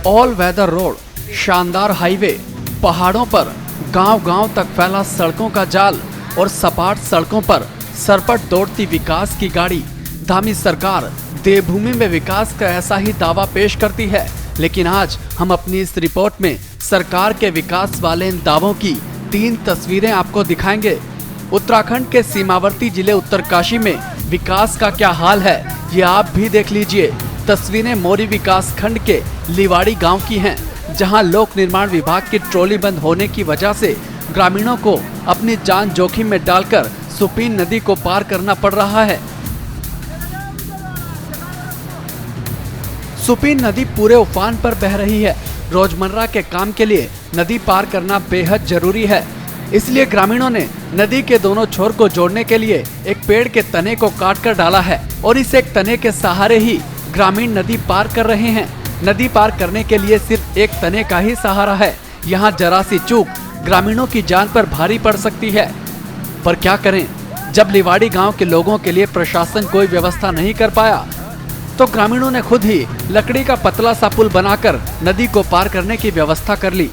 All weather road, शानदार highway, पहाड़ों पर गांव-गांव तक फैला सड़कों का जाल और सपाट सड़कों पर सरपट दौड़ती विकास की गाड़ी। धामी सरकार देवभूमि में विकास का ऐसा ही दावा पेश करती है, लेकिन आज हम अपनी इस रिपोर्ट में सरकार के विकास वाले इन दावों की 3 तस्वीरें आपको दिखाएंगे। उत्तराखंड के सीमावर्ती जिले उत्तरकाशी में विकास का क्या हाल है, ये आप भी देख लीजिए। तस्वीरें मोरी विकास खंड के लिवाड़ी गांव की हैं, जहां लोक निर्माण विभाग की ट्रॉली बंद होने की वजह से ग्रामीणों को अपनी जान जोखिम में डालकर सुपीन नदी को पार करना पड़ रहा है। सुपीन नदी पूरे उफान पर बह रही है। रोजमर्रा के काम के लिए नदी पार करना बेहद जरूरी है, इसलिए ग्रामीणों ने नदी के दोनों छोर को जोड़ने के लिए एक पेड़ के तने को काट कर डाला है और इस एक तने के सहारे ही ग्रामीण नदी पार कर रहे हैं। नदी पार करने के लिए सिर्फ एक तने का ही सहारा है। यहाँ जरा सी चूक ग्रामीणों की जान पर भारी पड़ सकती है, पर क्या करें, जब लिवाड़ी गांव के लोगों के लिए प्रशासन कोई व्यवस्था नहीं कर पाया तो ग्रामीणों ने खुद ही लकड़ी का पतला सा पुल बनाकर नदी को पार करने की व्यवस्था कर ली।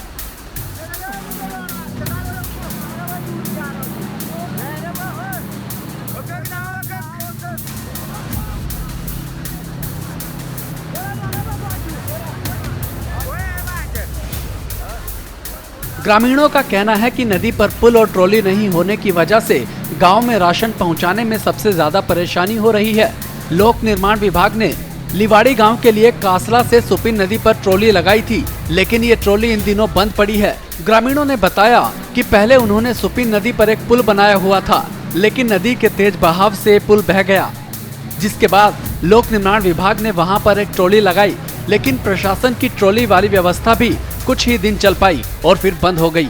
ग्रामीणों का कहना है कि नदी पर पुल और ट्रॉली नहीं होने की वजह से गांव में राशन पहुंचाने में सबसे ज्यादा परेशानी हो रही है। लोक निर्माण विभाग ने लिवाड़ी गांव के लिए कासला से सुपीन नदी पर ट्रॉली लगाई थी, लेकिन ये ट्रॉली इन दिनों बंद पड़ी है। ग्रामीणों ने बताया कि पहले उन्होंने सुपीन नदी पर एक पुल बनाया हुआ था, लेकिन नदी के तेज बहाव से पुल बह गया, जिसके बाद लोक निर्माण विभाग ने वहां पर एक ट्रॉली लगाई, लेकिन प्रशासन की ट्रॉली वाली व्यवस्था भी कुछ ही दिन चल पाई और फिर बंद हो गई।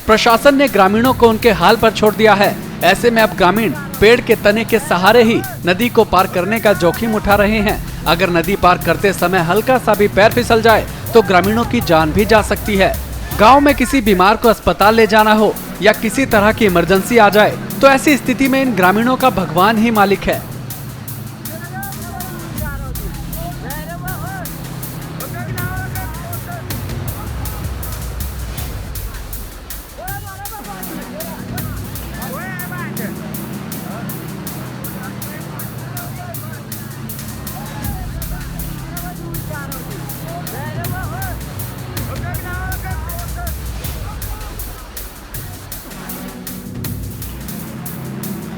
प्रशासन ने ग्रामीणों को उनके हाल पर छोड़ दिया है। ऐसे में अब ग्रामीण पेड़ के तने के सहारे ही नदी को पार करने का जोखिम उठा रहे हैं। अगर नदी पार करते समय हल्का सा भी पैर फिसल जाए तो ग्रामीणों की जान भी जा सकती है। गांव में किसी बीमार को अस्पताल ले जाना हो या किसी तरह की इमरजेंसी आ जाए तो ऐसी स्थिति में इन ग्रामीणों का भगवान ही मालिक है।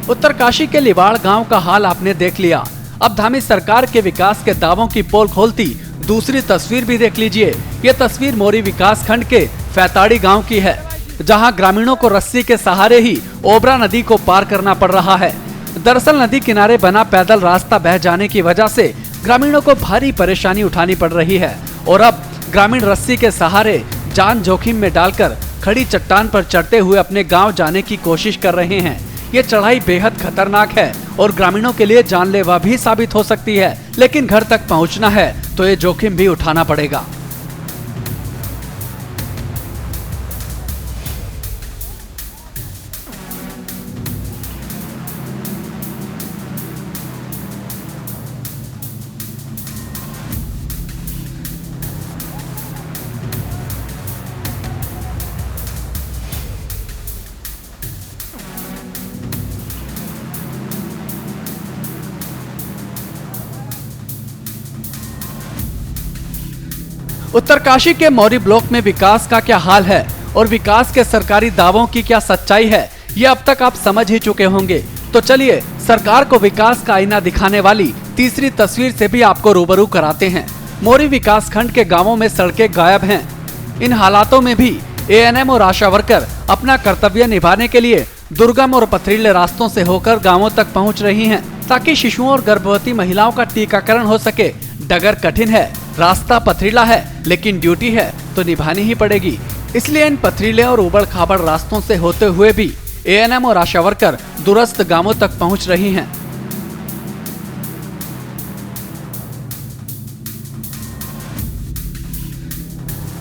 उत्तरकाशी के लिवाड़ गांव का हाल आपने देख लिया। अब धामी सरकार के विकास के दावों की पोल खोलती दूसरी तस्वीर भी देख लीजिए। ये तस्वीर मोरी विकास खंड के फैताड़ी गांव की है, जहां ग्रामीणों को रस्सी के सहारे ही ओबरा नदी को पार करना पड़ रहा है। दरअसल नदी किनारे बना पैदल रास्ता बह जाने की वजह से ग्रामीणों को भारी परेशानी उठानी पड़ रही है और अब ग्रामीण रस्सी के सहारे जान जोखिम में डालकर खड़ी चट्टान पर चढ़ते हुए अपने गाँव जाने की कोशिश कर रहे हैं। ये चढ़ाई बेहद खतरनाक है और ग्रामीणों के लिए जानलेवा भी साबित हो सकती है, लेकिन घर तक पहुंचना है तो ये जोखिम भी उठाना पड़ेगा। उत्तरकाशी के मौरी ब्लॉक में विकास का क्या हाल है और विकास के सरकारी दावों की क्या सच्चाई है, ये अब तक आप समझ ही चुके होंगे। तो चलिए सरकार को विकास का आईना दिखाने वाली तीसरी तस्वीर से भी आपको रूबरू कराते हैं। मोरी विकास खंड के गांवों में सड़कें गायब हैं। इन हालातों में भी एएनएम और आशा वर्कर अपना कर्तव्य निभाने के लिए दुर्गम और पथरीले रास्तों से होकर गाँवों तक पहुँच रही है, ताकि शिशुओं और गर्भवती महिलाओं का टीकाकरण हो सके। डगर कठिन है, रास्ता पथरीला है, लेकिन ड्यूटी है तो निभानी ही पड़ेगी। इसलिए इन पथरीले और उबड़ खाबड़ रास्तों से होते हुए भी एएनएम और आशा वर्कर दूरस्थ गांवों तक पहुंच रही हैं।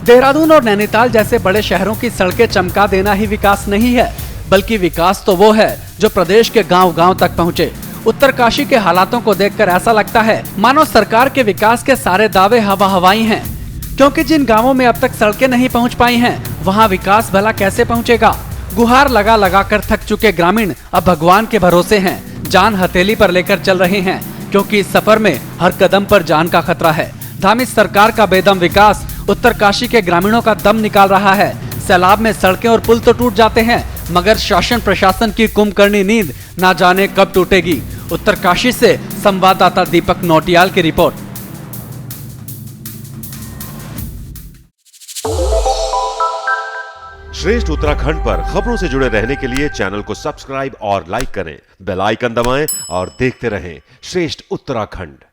देहरादून और नैनीताल जैसे बड़े शहरों की सड़कें चमका देना ही विकास नहीं है, बल्कि विकास तो वो है जो प्रदेश के गांव-गांव तक पहुंचे। उत्तरकाशी के हालातों को देखकर ऐसा लगता है मानो सरकार के विकास के सारे दावे हवा हवाई हैं। क्योंकि जिन गांवों में अब तक सड़कें नहीं पहुंच पाई हैं, वहां विकास भला कैसे पहुंचेगा। गुहार लगा लगा कर थक चुके ग्रामीण अब भगवान के भरोसे हैं, जान हथेली पर लेकर चल रहे हैं, क्योंकि इस सफर में हर कदम पर जान का खतरा है। धामित सरकार का बेदम विकास उत्तरकाशी के ग्रामीणों का दम निकाल रहा है। सैलाब में सड़कें और पुल तो टूट जाते हैं, मगर शासन प्रशासन की कुंभकर्णी नींद ना जाने कब टूटेगी। उत्तरकाशी से संवाददाता दीपक नौटियाल की रिपोर्ट। श्रेष्ठ उत्तराखंड पर खबरों से जुड़े रहने के लिए चैनल को सब्सक्राइब और लाइक करें, बेल आइकन दबाएं और देखते रहें श्रेष्ठ उत्तराखंड।